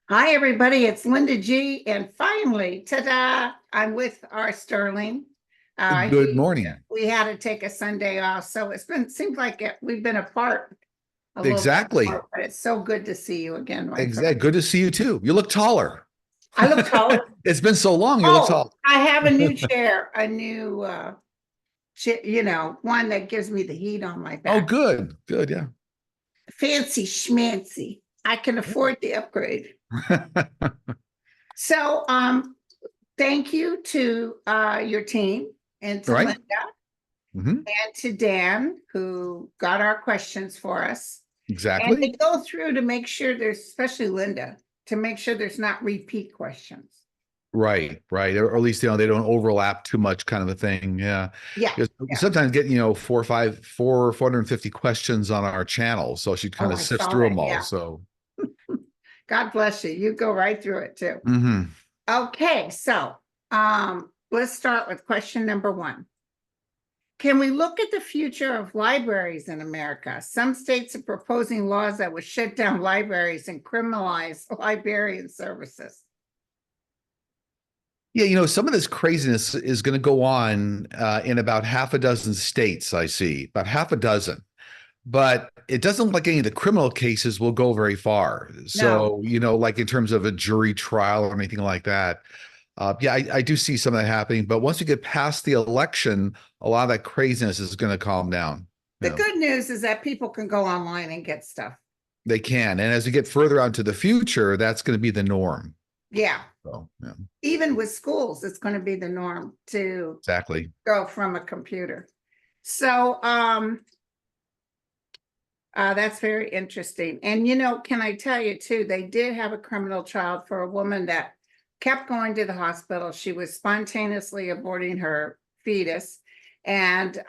Hi, everybody. It's Linda G. And finally, ta-da, I'm with our Sterling. Good morning. We had to take a Sunday off, so seems like we've been apart a little bit Exactly. more, but it's so good to see you again, my friend. Exactly. Good to see you too. You look taller. I look taller. It's been so long. You look Oh, tall. I have a new chair, a new one that gives me the heat on my Oh, back. good. Good. Yeah. Fancy schmancy. I can afford the upgrade. So, thank you to your team and to Right. Linda Hmm. and to Dan, who got our questions for us. And they Exactly. go through to make sure there's, especially Linda, to make sure there's not repeat questions. Right. Right. Or at least, they don't overlap too much kind of a thing. Yeah. Yeah, Because we yeah. sometimes get, 450 questions on our channel. So she kind Oh, of I sifts saw through that. them all. Yeah. So, God bless you. You go right through it too. mhm. Okay, so let's start with question number one. Can we look at the future of libraries in America? Some states are proposing laws that would shut down libraries and criminalize librarian services. Yeah, some of this craziness is going to go on in about half a dozen states, I see, about half a dozen. But it doesn't look like any of the criminal cases will go very far. No, So, like in terms of a jury trial or anything like that. Yeah, I do see some of that happening. But once we get past the election, a lot of that craziness is going to calm down. the Yeah, good news is that people can go online and get stuff. they can. And as we get further out into the future, that's going to be the norm. Yeah, So, yeah, even with schools, it's going to be the norm to exactly. go from a computer. So, that's very interesting. And can I tell you too, they did have a criminal trial for a woman that kept going to the hospital. She was spontaneously aborting her fetus, and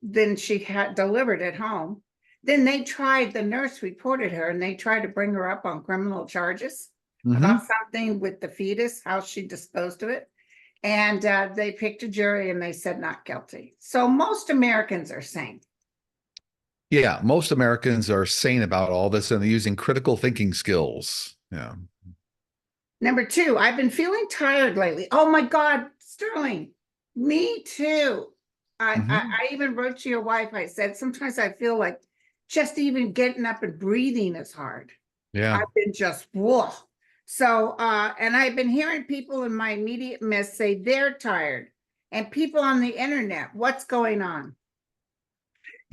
then she had delivered at home. Then the nurse reported her, and they tried to bring her up on criminal charges about Hmm. something with the fetus, how she disposed of it. And they picked a jury and they said not guilty. So most Americans are sane. Yeah, most Americans are sane about all this and they're using critical thinking skills. Yeah. Number two, I've been feeling tired lately. Oh my God, Sterling, me too. Hmm. I even wrote to your wife. I said, sometimes I feel like just even getting up and breathing is hard. Yeah. I've been just, whoa. So, and I've been hearing people in my immediate midst say they're tired, and people on the internet, what's going on?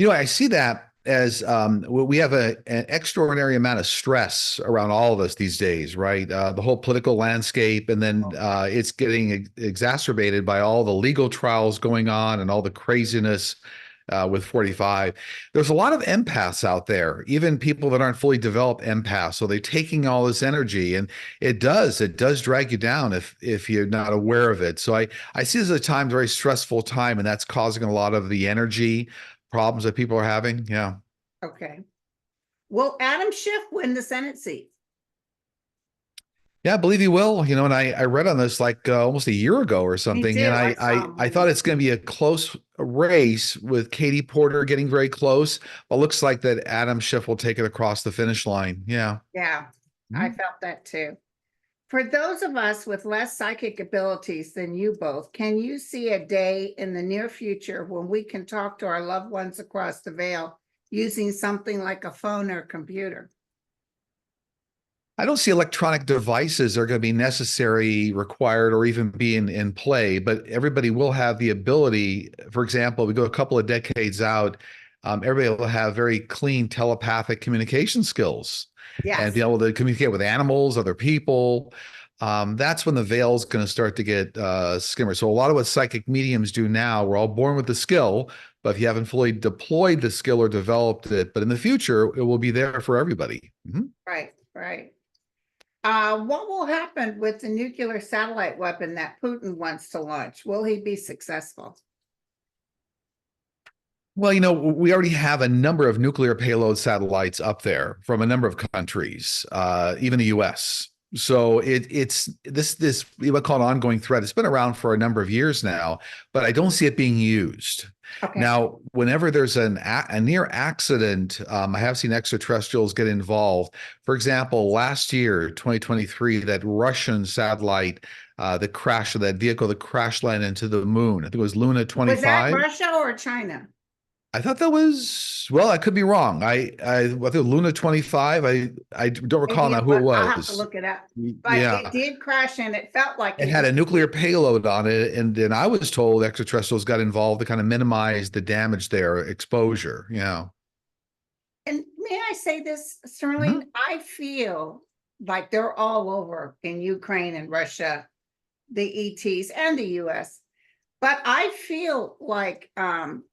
I see that as we have an extraordinary amount of stress around all of us these days, right? The whole political landscape, and then it's getting exacerbated by all the legal trials going on and all the craziness with 45. There's a lot of empaths out there, even people that aren't fully developed empaths. So they're taking all this energy, and it does drag you down if you're not aware of it. So I see this as a time, very stressful time, and that's causing a lot of the energy problems that people are having. Yeah. Okay. Will Adam Schiff win the Senate seat? Yeah, I believe he will. And I read on this like almost a year ago or Me something, and too. I I saw I, him I on thought it's going to be a close race with Katie Porter getting very close, but looks like that Adam Schiff will take it across the finish line. Yeah. Yeah, I Mhm. felt that too. For those of us with less psychic abilities than you both, can you see a day in the near future when we can talk to our loved ones across the veil using something like a phone or computer? I don't see electronic devices that are going to be necessary, required, or even be in play, but everybody will have the ability. For example, we go a couple of decades out, everybody will have very clean telepathic communication skills and be Yes. able to communicate with animals, other people. That's when the veil's going to start to get skimmer. So a lot of what psychic mediums do now, we're all born with the skill, but if you haven't fully deployed the skill or developed it, but in the future, it will be there for everybody. Mhm. Right, right. What will happen with the nuclear satellite weapon that Putin wants to launch? Will he be successful? Well, we already have a number of nuclear payload satellites up there from a number of countries, even the US. So it's this you would call an ongoing threat. It's been around for a number of years now, but I don't see it being used. Okay. Now, whenever there's a near accident, I have seen extraterrestrials get involved. For example, last year, 2023, that Russian satellite that crashed, that vehicle that crash landed into the moon. I think it was Luna Was that 25. Russia or China? I thought that was, well, I could be wrong. I think Luna 25. I don't recall Maybe now it who it was. I'll have to was. look it up. But it Yeah. did crash and it felt like It it had was. a nuclear payload on it, and then I was told extraterrestrials got involved to kind of minimize the damage there, exposure. Yeah. And may I say this, Sterling? Mhm. I feel like they're all over in Ukraine and Russia, the ETs and the US. But I feel like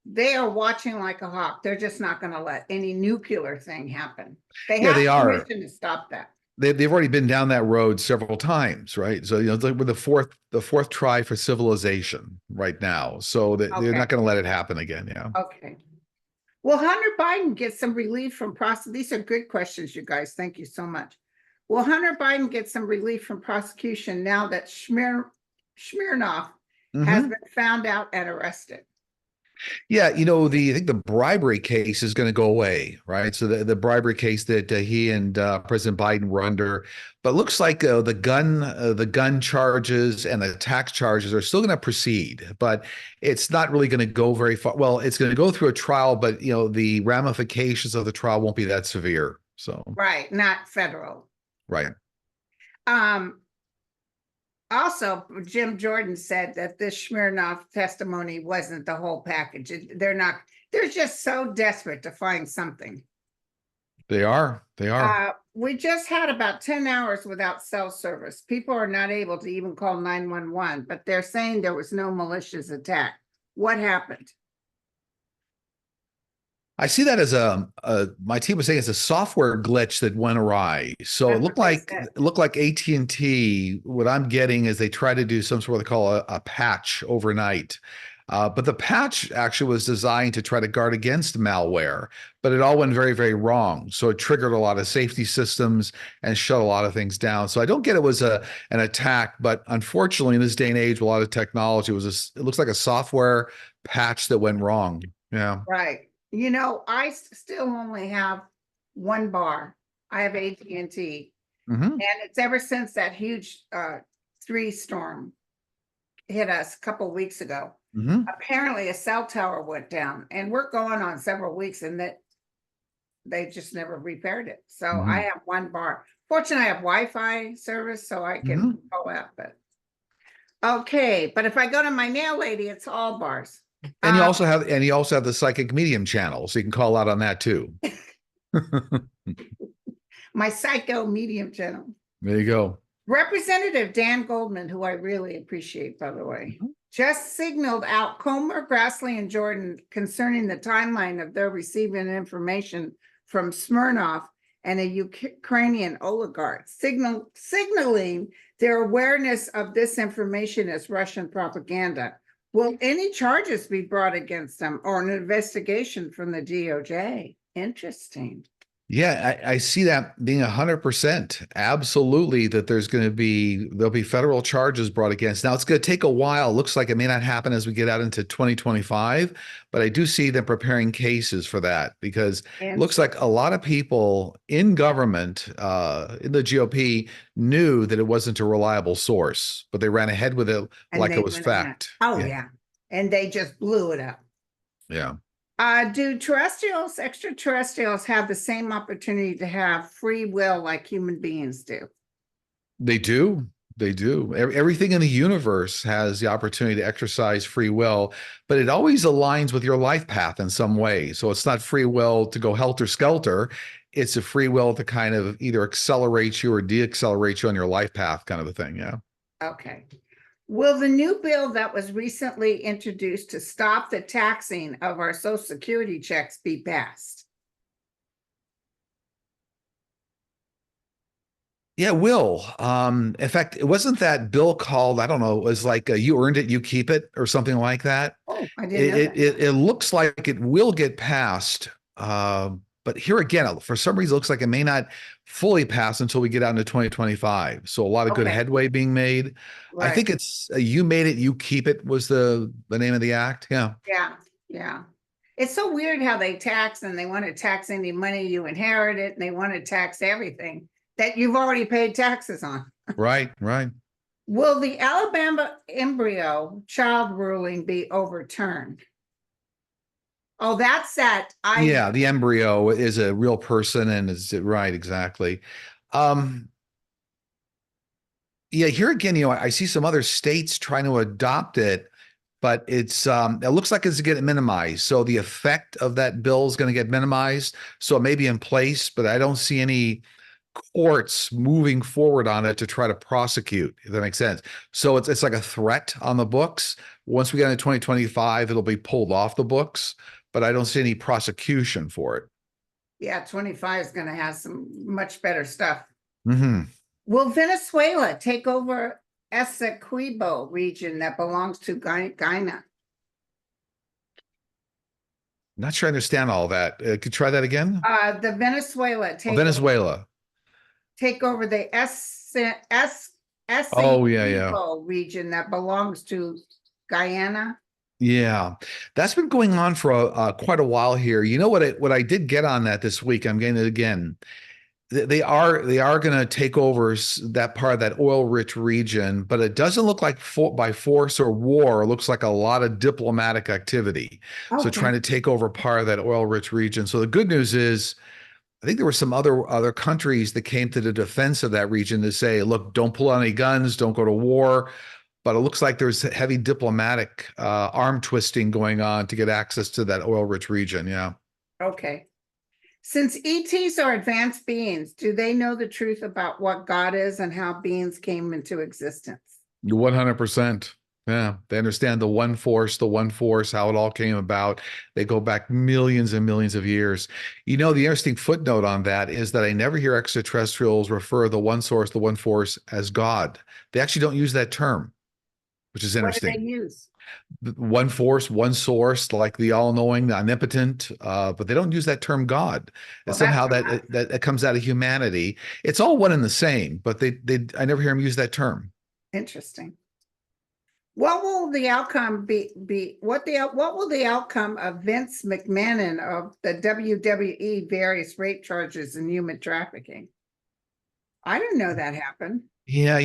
they are watching like a hawk. They're just not going to let any nuclear thing happen. They Yeah, they have are. permission to stop that. They've already been down that road several times, right? So it's like with the fourth try for civilization right now. So they're Okay. not going to let it happen again. Yeah. Okay. Will Hunter Biden get some relief from These are good questions, you guys. Thank you so much. Will Hunter Biden get some relief from prosecution now that Smirnoff has Mhm. been found out and arrested? Yeah, I think the bribery case is going to go away, right? So the bribery case that he and President Biden were under, but looks like the gun charges and the tax charges are still going to proceed, but it's not really going to go very far. Well, it's going to go through a trial, but the ramifications of the trial won't be that severe. So, Right, not federal. right. Um, Also, Jim Jordan said that this Smirnoff testimony wasn't the whole package. They're just so desperate to find something. They are. They are. We just had about 10 hours without cell service. People are not able to even call 911, but they're saying there was no malicious attack. What happened? I see that as my team was saying it's a software glitch that went awry. So it That's looked what they like said. it looked like AT&T. What I'm getting is they try to do some sort of what they call a patch overnight. But the patch actually was designed to try to guard against malware, but it all went very, very wrong. So it triggered a lot of safety systems and shut a lot of things down. So I don't get it was an attack, but unfortunately, in this day and age, a lot of technology it looks like a software patch that went wrong. Yeah. Right. I still only have one bar. I have AT&T, Hmm. and it's ever since that huge 3 storm hit us a couple weeks ago. Hmm. Apparently, a cell tower went down, and we're going on several weeks, and that they just never repaired it. So I Hmm. have one bar. Fortunately, I have Wi-Fi service, so I can Hmm. go out. But okay, but if I go to my nail lady, it's all bars. And Um, you also have the psychic medium channel, so you can call out on that too. my psycho medium channel. There you go. Representative Dan Goldman, who I really appreciate, by the way, just signaled out Comer, Grassley, and Jordan concerning the timeline of their receiving information from Smirnov and a Ukrainian oligarch, signaling their awareness of this information as Russian propaganda. Will any charges be brought against them or an investigation from the DOJ? Interesting. Yeah, I see that being 100% absolutely that there'll be federal charges brought against. Now it's going to take a while. Looks like it may not happen as we get out into 2025, but I do see them preparing cases for that because it looks like a lot of people in government, in the GOP, knew that it wasn't a reliable source, but they ran ahead with it And like they it was went ahead. fact. Oh, Yeah. yeah. And they just blew it up. Yeah. Do extraterrestrials have the same opportunity to have free will like human beings do? They do. They do. Everything in the universe has the opportunity to exercise free will, but it always aligns with your life path in some way. So it's not free will to go helter skelter. It's a free will to kind of either accelerate you or deaccelerate you on your life path, kind of a thing. Yeah. Okay. Will the new bill that was recently introduced to stop the taxing of our Social Security checks be passed? Yeah, it will. In fact, it wasn't that bill called, I don't know, it was like you earned it, you keep it, or something like that. Oh, I didn't know that. It looks like it will get passed. But here again, for some reason, it looks like it may not fully pass until we get out into 2025. So a lot of good Okay. headway being made. I Right. think it's You Made It, You Keep It was the name of the act. Yeah. Yeah. Yeah. It's so weird how they tax, and they want to tax any money you inherited, and they want to tax everything that you've already paid taxes on. Right. Right. Will the Alabama embryo child ruling be overturned? Oh, that's that. Yeah. The embryo is a real person, and is right. Exactly. Um, yeah. Here again, I see some other states trying to adopt it, but it looks like it's getting minimized. So the effect of that bill is going to get minimized. So it may be in place, but I don't see any courts moving forward on it to try to prosecute, if that makes sense. So it's like a threat on the books. Once we get into 2025, it'll be pulled off the books, but I don't see any prosecution for it. Yeah, 25 is going to have some much better stuff. Mm-hmm. Will Venezuela take over Essequibo region that belongs to Guyana? Not sure I understand all that. Could you try that again? The Venezuela Venezuela. take over the Oh, yeah, yeah. Essequibo region that belongs to Guyana. Yeah, that's been going on for quite a while here. You know what I did get on that this week? I'm getting it again. They are going to take over that part of that oil-rich region, but it doesn't look like by force or war. It looks like a lot of diplomatic activity. So Okay. trying to take over part of that oil-rich region. So the good news is, I think there were some other countries that came to the defense of that region to say, look, don't pull out any guns, don't go to war. But it looks like there's heavy diplomatic arm twisting going on to get access to that oil-rich region. Yeah. Okay. Since ETs are advanced beings, do they know the truth about what God is and how beings came into existence? 100%. Yeah. They understand the one force, how it all came about. They go back millions and millions of years. The interesting footnote on that is that I never hear extraterrestrials refer the one source, the one force as God. They actually don't use that term, which is What do they interesting. use? One force, one source, like the all-knowing, the omnipotent, but they don't use that term God. Well, And somehow that's that comes out of humanity. It's all one and the same, but I never hear them use that term. interesting. What will the outcome be what will the outcome of Vince McMahon of the WWE various rape charges and human trafficking? I didn't know that happened. Yeah,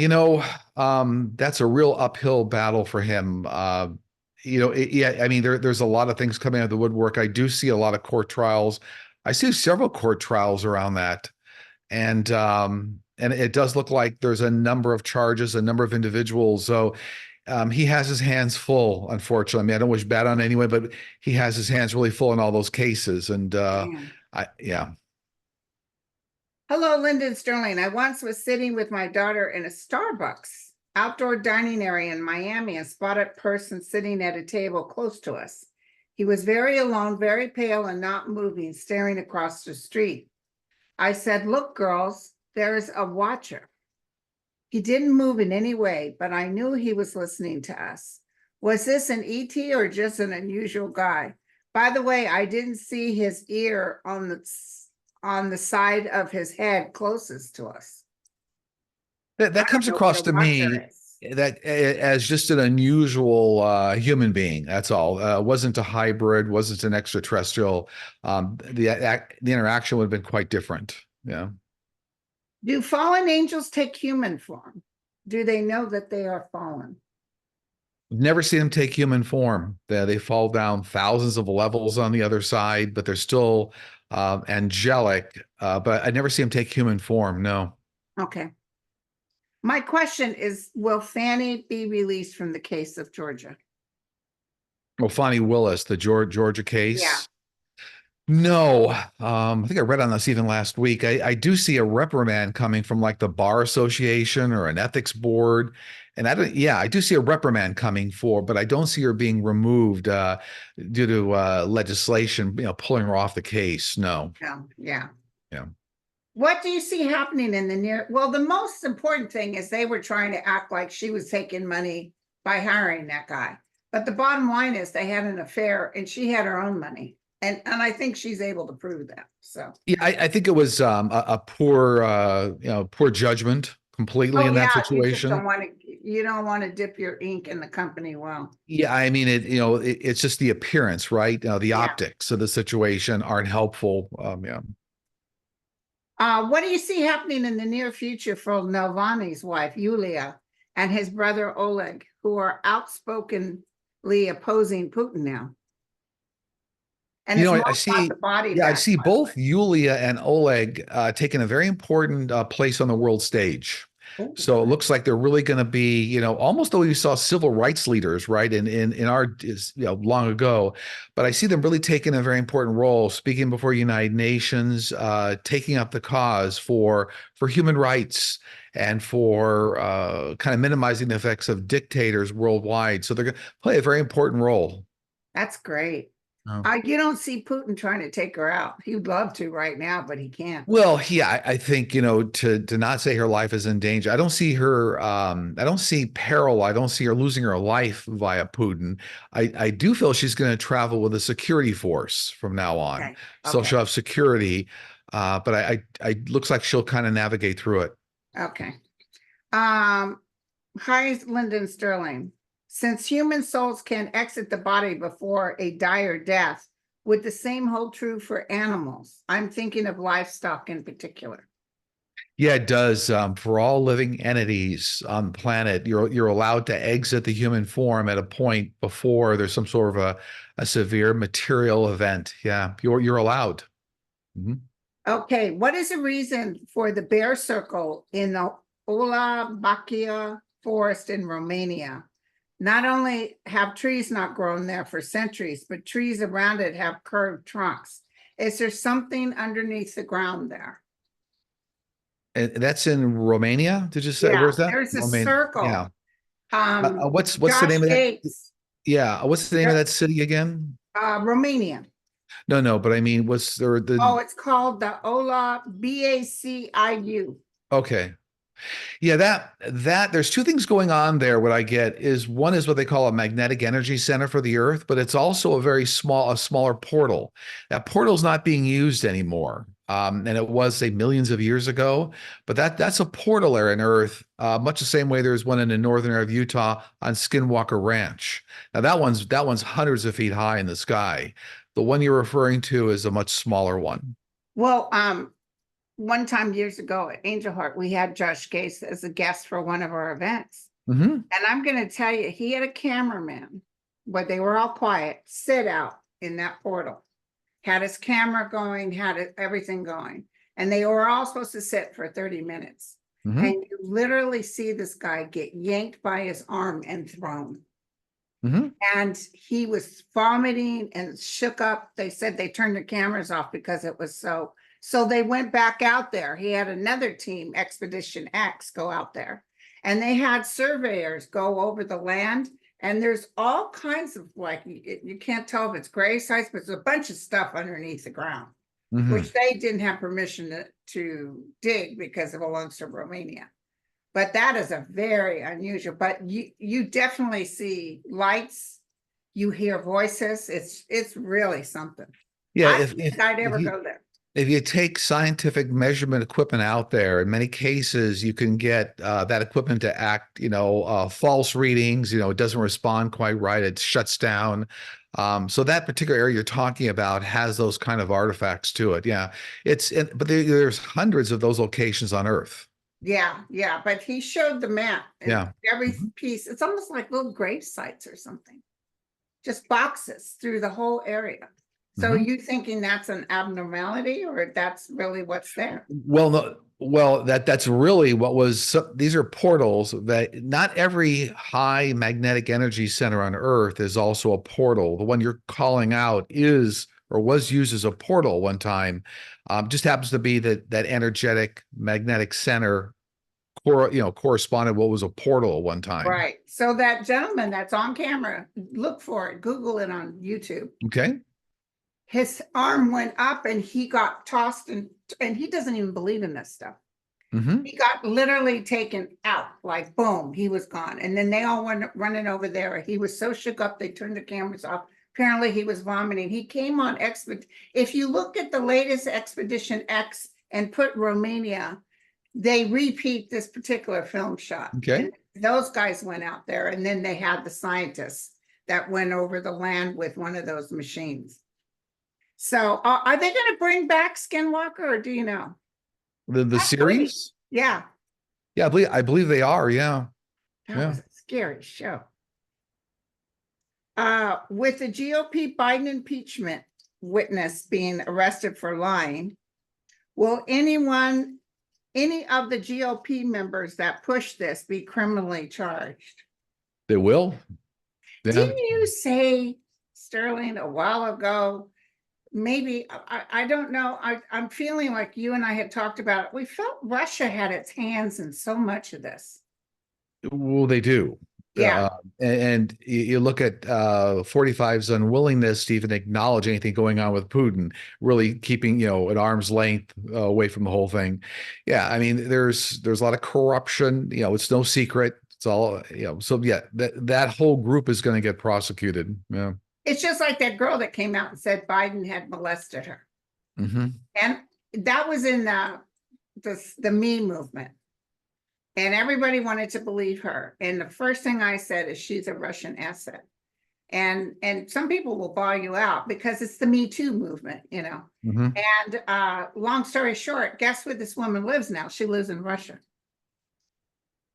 that's a real uphill battle for him. Yeah, I mean, there's a lot of things coming out of the woodwork. I do see a lot of court trials. I see several court trials around that. And it does look like there's a number of charges, a number of individuals. So he has his hands full, unfortunately. I mean, I don't wish bad on anyone, but he has his hands really full in all those cases. And yeah. Hello, Lyndon Sterling. I once was sitting with my daughter in a Starbucks outdoor dining area in Miami and spotted a person sitting at a table close to us. He was very alone, very pale and not moving, staring across the street. I said, "Look, girls, there is a watcher." He didn't move in any way, but I knew he was listening to us. Was this an ET or just an unusual guy? By the way, I didn't see his ear on the side of his head closest to us. That comes across to me that as just an unusual human being. That's all. Wasn't a hybrid, wasn't an extraterrestrial. The interaction would have been quite different. Yeah. Do fallen angels take human form? Do they know that they are fallen? Never seen them take human form. They fall down thousands of levels on the other side, but they're still angelic. But I never see them take human form. No. Okay. My question is, will Fani be released from the case of Georgia? Well, Fani Willis, the Georgia case. Yeah. No, I think I read on this even last week. I do see a reprimand coming from like the bar association or an ethics board. And I do see a reprimand coming but I don't see her being removed due to legislation, pulling her off the case. No. Yeah. Yeah. What do you see happening in the near? Well, the most important thing is they were trying to act like she was taking money by hiring that guy. But the bottom line is they had an affair and she had her own money. And I think she's able to prove that. So, Yeah, I think it was a poor, poor judgment completely oh in that yeah, you just situation. don't want to, you don't want to dip your ink in the company well. Yeah, I mean it's just the appearance, right? The Yeah. optics of the situation aren't helpful. Yeah. What do you see happening in the near future for Navalny's wife, Yulia, and his brother Oleg, who are outspokenly opposing Putin now? And it's more I about see. the body Yeah, I bag, see by the both Yulia and Oleg taking a very important place on the world stage. way. Ooh. So it looks like they're really going to be, almost though we saw civil rights leaders, right, in our, long ago, but I see them really taking a very important role, speaking before United Nations, taking up the cause for human rights and for kind of minimizing the effects of dictators worldwide. So they're going to play a very important role. That's great. Oh. You don't see Putin trying to take her out. He'd love to right now, but he can't. Well, yeah, I think, to not say her life is in danger. I don't see her, I don't see peril. I don't see her losing her life via Putin. I do feel she's going to travel with a security force from now on. Okay. So Okay. she'll have security, but I looks like she'll kind of navigate through it. Okay. Hi, Lyndon Sterling. Since human souls can exit the body before a dire death, would the same hold true for animals? I'm thinking of livestock in particular. Yeah, it does. For all living entities on the planet, you're allowed to exit the human form at a point before there's some sort of a severe material event. Yeah, you're allowed. Mhm. Okay, what is the reason for the bear circle in the Hola Baciu forest in Romania? Not only have trees not grown there for centuries, but trees around it have curved trunks. Is there something underneath the ground there? And that's in Romania, did you say? Yeah, Where's that? there's a Romania. Yeah. circle. What's the Josh name of that? Gates, Yeah. What's the name of that city again? Romania. No, but I mean, what's Oh, the it's called the Ola Baciu. okay. Yeah, that there's two things going on there. What I get is one is what they call a magnetic energy center for the Earth, but it's also a smaller portal. That portal's not being used anymore. And it was, say, millions of years ago, but that's a portal there in Earth, much the same way there's one in the northern area of Utah on Skinwalker Ranch. Now that one's hundreds of feet high in the sky. The one you're referring to is a much smaller one. Well, one time years ago at Angel Heart, we had Josh Gates as a guest for one of our events. Mm-hmm. And I'm going to tell you, he had a cameraman, but they were all quiet, sit out in that portal, had his camera going, had everything going. And they were all supposed to sit for 30 minutes. Mm-hmm. And you literally see this guy get yanked by his arm and thrown. Mm-hmm. And he was vomiting and shook up. They said they turned the cameras off because it was so they went back out there. He had another team, Expedition X, go out there. And they had surveyors go over the land. And there's all kinds of, like, you can't tell if it's grave sites, but there's a bunch of stuff underneath the ground, Mm-hmm. which they didn't have permission to dig because it belongs to Romania. But that is a very unusual, but you definitely see lights, you hear voices. It's really something. Yeah, I don't think I'd ever go there. If you take scientific measurement equipment out there, in many cases, you can get that equipment to act, false readings. It doesn't respond quite right. It shuts down. So that particular area you're talking about has those kind of artifacts to it. Yeah, but there's hundreds of those locations on Earth. Yeah. But he showed the map and Yeah. every Mm-hmm. piece. It's almost like little grave sites or something. Just boxes through the whole area. So Mm-hmm. you thinking that's an abnormality or that's really what's there? Well, no, well, that's really what was. These are portals that not every high magnetic energy center on Earth is also a portal. The one you're calling out is or was used as a portal one time. Just happens to be that energetic magnetic center corresponded what was a portal at one time. Right. So that gentleman that's on camera, look for it, Google it on YouTube. Okay. His arm went up and he got tossed and he doesn't even believe in this stuff. Mm-hmm. He got literally taken out, like boom, he was gone. And then they all went running over there. He was so shook up, they turned the cameras off. Apparently he was vomiting. He came on if you look at the latest Expedition X and put Romania, they repeat this particular film shot. Okay. And those guys went out there, and then they had the scientists that went over the land with one of those machines. So are they going to bring back Skinwalker, or do you know? The series? Yeah. Yeah, I believe they are. Yeah. That was a scary show. With the GOP Biden impeachment witness being arrested for lying, will any of the GOP members that push this be criminally charged? They will. Yeah. Didn't you say, Sterling, a while ago, maybe, I don't know, I'm feeling like you and I had talked about it. We felt Russia had its hands in so much of this. Well, they do. Yeah. And you look at 45's unwillingness to even acknowledge anything going on with Putin, really keeping, an arm's length away from the whole thing. Yeah, I mean, there's a lot of corruption. It's no secret. It's all, so yeah, that whole group is going to get prosecuted. Yeah. It's just like that girl that came out and said Biden had molested her. Mm-hmm. And that was in the Me movement. And everybody wanted to believe her. And the first thing I said is she's a Russian asset. And some people will buy you out because it's the Me Too movement, Mm-hmm. And long story short, guess where this woman lives now? She lives in Russia.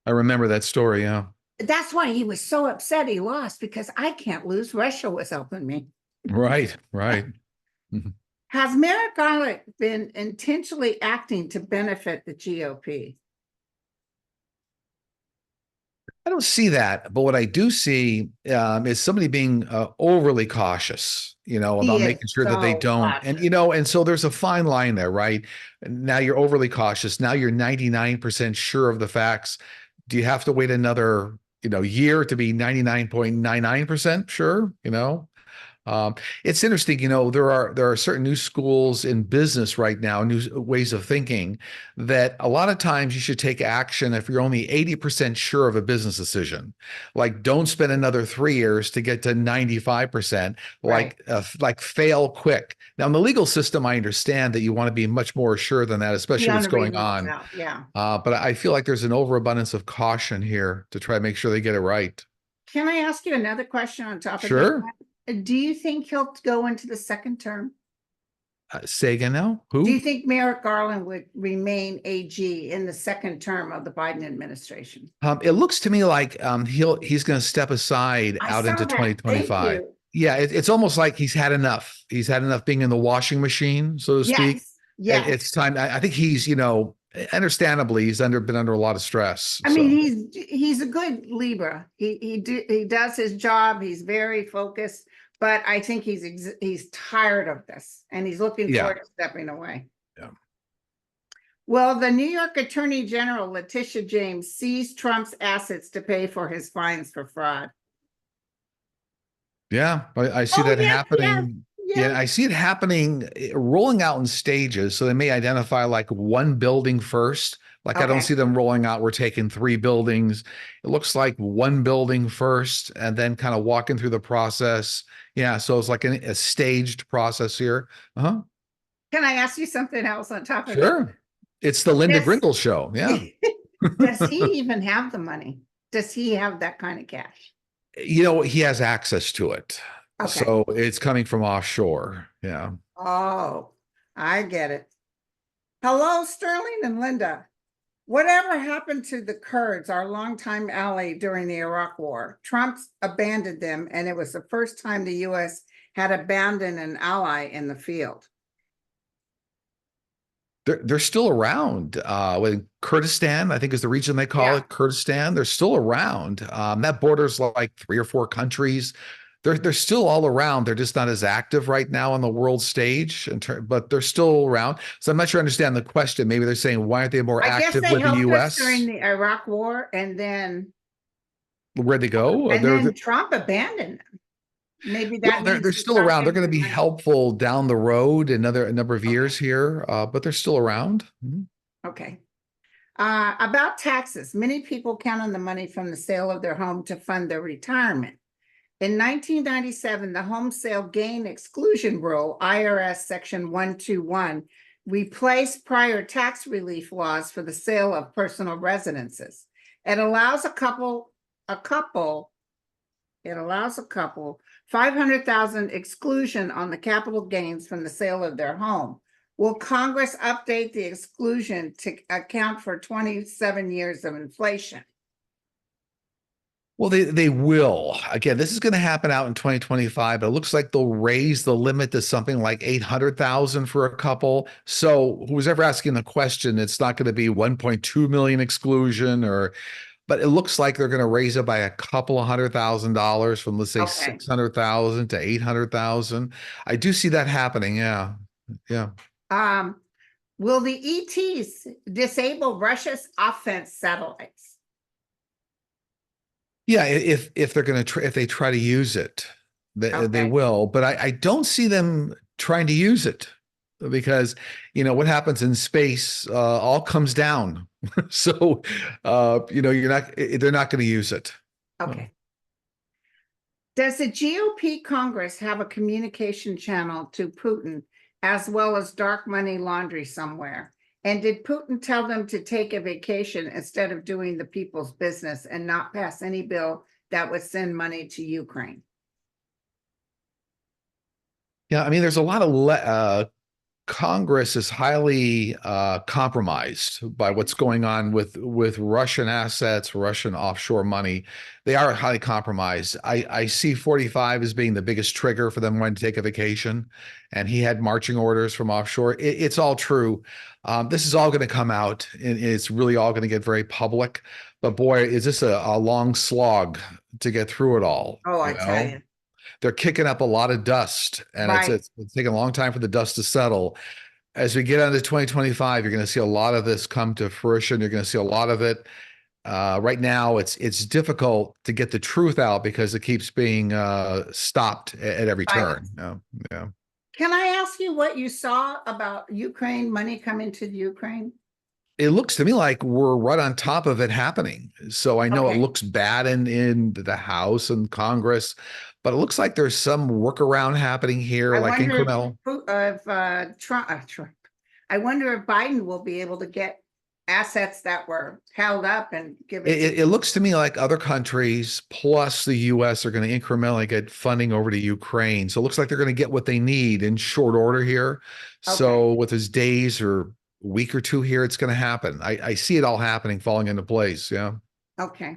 I remember that story. Yeah. That's why he was so upset he lost, because I can't lose. Russia was helping me. Right. Mm-hmm. Has Merrick Garland been intentionally acting to benefit the GOP? I don't see that, but what I do see is somebody being overly cautious, about making sure that they don't. Cautious. And so there's a fine line there, right? Now you're overly cautious. Now you're 99% sure of the facts. Do you have to wait another, year to be 99.99% sure? It's interesting, there are certain new schools in business right now, new ways of thinking, that a lot of times you should take action if you're only 80% sure of a business decision. Like, don't spend another 3 years to get to 95%. Right. Like fail quick. Now in the legal system, I understand that you want to be much more sure than that, especially what's going on. Yeah. But I feel like there's an overabundance of caution here to try to make sure they get it right. Can I ask you another question on top of Sure. that? Do you think he'll go into the second term? Say again now? Who? Do you think Merrick Garland would remain AG in the second term of the Biden administration? It looks to me like he's going to step aside out into 2025. Yeah, it's almost like he's had enough. He's had enough being in the washing machine, so to speak. Yeah, it's time. I think he's, understandably, he's been under a lot of stress. I mean, he's a good Libra. He does his job. He's very focused, but I think he's tired of this, and he's looking forward to stepping away. Yeah. Well, the New York Attorney General, Letitia James, seized Trump's assets to pay for his fines for fraud. Yeah, I see that happening. Yeah, I see it happening, rolling out in stages. So they may identify like one building first. Like, I don't see them rolling out, we're taking 3 buildings. It looks like one building first and then kind of walking through the process. Yeah, so it's like a staged process here. Uh-huh. Can I ask you something else on top of Sure. It's the Linda Grindle show. Yeah. Does he even have the money? Does he have that kind of cash? He has access to it. Okay. So it's coming from offshore. Yeah. Oh, I get it. Hello, Sterling and Linda. Whatever happened to the Kurds, our longtime ally during the Iraq War? Trump abandoned them, and it was the first time the U.S. had abandoned an ally in the field. They're still around. Kurdistan, I think, is the region they call it. Kurdistan. They're still around. That borders like 3 or 4 countries. They're still all around. They're just not as active right now on the world stage, but they're still around. So I'm not sure I understand the question. Maybe they're saying, why aren't they more active with the U.S. during the Iraq War, and then where'd they go? And then Trump abandoned them. Maybe that they're still around. They're going to be helpful down the road a number of years here, but they're still around. Mm-hmm. Okay. About taxes, many people count on the money from the sale of their home to fund their retirement. In 1997, the home sale gain exclusion rule, IRS Section 121, replaced prior tax relief laws for the sale of personal residences. It allows a couple, it allows a couple 500,000 exclusion on the capital gains from the sale of their home. Will Congress update the exclusion to account for 27 years of inflation? Well, they will. Again, this is going to happen out in 2025, but it looks like they'll raise the limit to something like 800,000 for a couple. So who's ever asking the question, it's not going to be 1.2 million exclusion but it looks like they're going to raise it by a couple of $100,000 from, let's say, Okay. 600,000 to 800,000. I do see that happening. Yeah. Yeah. Will the ETs disable Russia's offense satellites? Yeah, if they're going to if they try to use it, they Okay. will. But I don't see them trying to use it because what happens in space all comes down. So they're not going to use it. Okay. Does the GOP Congress have a communication channel to Putin as well as dark money laundry somewhere? And did Putin tell them to take a vacation instead of doing the people's business and not pass any bill that would send money to Ukraine? Yeah, I mean, there's a lot of Congress is highly compromised by what's going on with Russian assets, Russian offshore money. They are highly compromised. I see 45 as being the biggest trigger for them wanting to take a vacation, and he had marching orders from offshore. It's all true. This is all going to come out, and it's really all going to get very public. But boy, is this a long slog to get through it all. Oh, I tell you. They're kicking up a lot of dust, and Right. it's taking a long time for the dust to settle. As we get into 2025, you're going to see a lot of this come to fruition. You're going to see a lot of it. Right now, it's difficult to get the truth out because it keeps being stopped at every turn. Yeah. Can I ask you what you saw about Ukraine, money coming to the Ukraine? It looks to me like we're right on top of it happening. So I know it Okay. looks bad in the House and Congress, but it looks like there's some workaround happening here, like incremental. Trump. I wonder if Biden will be able to get assets that were held up and give it. It looks to me like other countries plus the US are going to incrementally get funding over to Ukraine. So it looks like they're going to get what they need in short order here. So with his days or week or two here, it's going to happen. I see it all happening, falling into place. Yeah. Okay.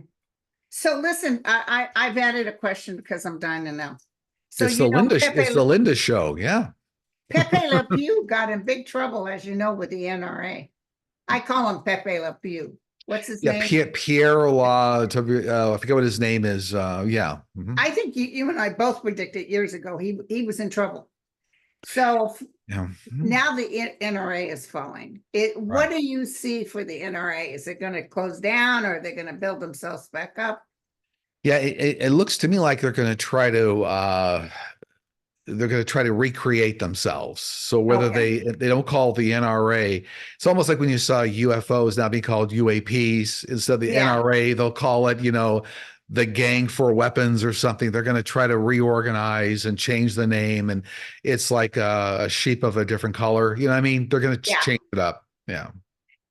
So listen, I've added a question because I'm dying to know. So it's the Linda show. Yeah. Pepe Le Pew got in big trouble, as you know, with the NRA. I call him Pepe Le Pew. What's his name? Pierre I forget what his name is. Yeah. Mm-hmm. I think you and I both predicted years ago he was in trouble. So now the NRA is falling. What do you see for the NRA? Is it going to close down, or are they going to build themselves back up? Yeah, it looks to me like they're going to try to recreate themselves. So whether they don't call the NRA, it's almost like when you saw UFOs now being called UAPs instead of the NRA, they'll call it, the Gang for Weapons or something. They're going to try to reorganize and change the name, and it's like a sheep of a different color. You know what I mean? They're going to change it up. Yeah.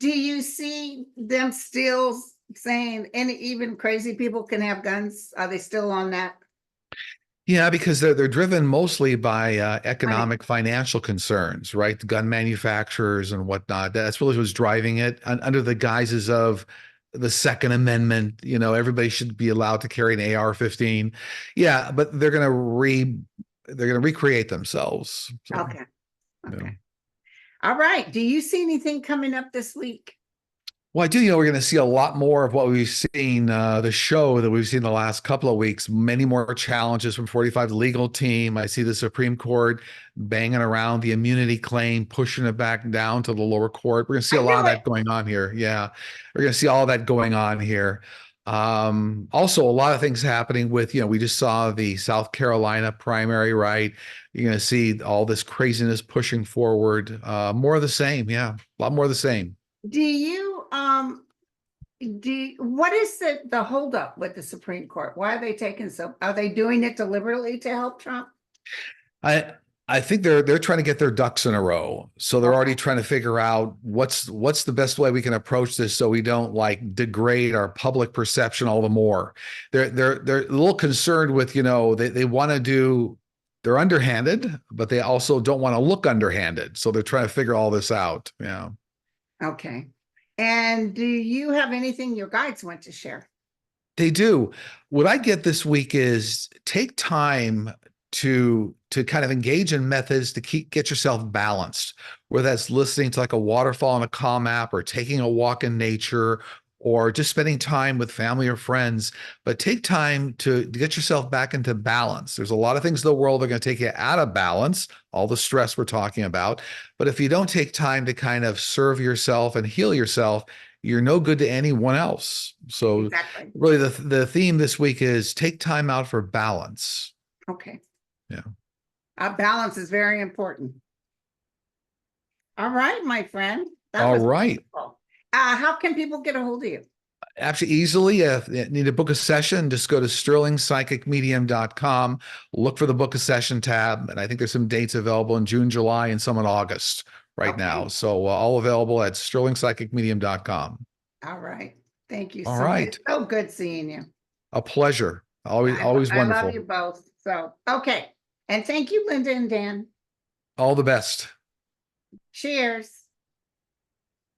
Do you see them still saying even crazy people can have guns? Are they still on that? Yeah, because they're driven mostly by economic, financial concerns, right? The gun manufacturers and whatnot. That's really what's driving it under the guises of the Second Amendment. Everybody should be allowed to carry an AR-15. Yeah, but they're going to recreate themselves. So, okay. All right. Do you see anything coming up this week? Well, I do. We're going to see a lot more of what we've seen, the show that we've seen the last couple of weeks, many more challenges from 45 legal team. I see the Supreme Court banging around the immunity claim, pushing it back down to the lower court. We're going to see a lot of that going on here. Yeah, we're going to see all that going on here. Also, a lot of things happening with, we just saw the South Carolina primary, right? You're going to see all this craziness pushing forward. More of the same. Yeah, a lot more of the same. Do you What is the holdup with the Supreme Court? Why are they taking are they doing it deliberately to help Trump? I I think they're trying to get their ducks in a row. So they're already Okay. trying to figure out what's the best way we can approach this so we don't like degrade our public perception all the more. They're a little concerned with, they want to do, they're underhanded, but they also don't want to look underhanded. So they're trying to figure all this out. Yeah. Okay. And do you have anything your guides want to share? They do. What I get this week is take time to kind of engage in methods to get yourself balanced, whether that's listening to like a waterfall on a calm app or taking a walk in nature or just spending time with family or friends. But take time to get yourself back into balance. There's a lot of things in the world that are going to take you out of balance, all the stress we're talking about. But if you don't take time to kind of serve yourself and heal yourself, you're no good to anyone else. So Exactly. really the theme this week is take time out for balance. Okay. Yeah. Balance is very important. All right, my friend. That All was right. wonderful. How can people get a hold of you? Actually, easily, if you need to book a session, just go to sterlingpsychicmedium.com, look for the book a session tab. And I think there's some dates available in June, July, and some in August right now. So all available at sterlingpsychicmedium.com. All right. Thank you All so much. right. It's so good seeing you. A pleasure. Always, always I love wonderful. you both. So, okay. And thank you, Linda and Dan. All the best. Cheers.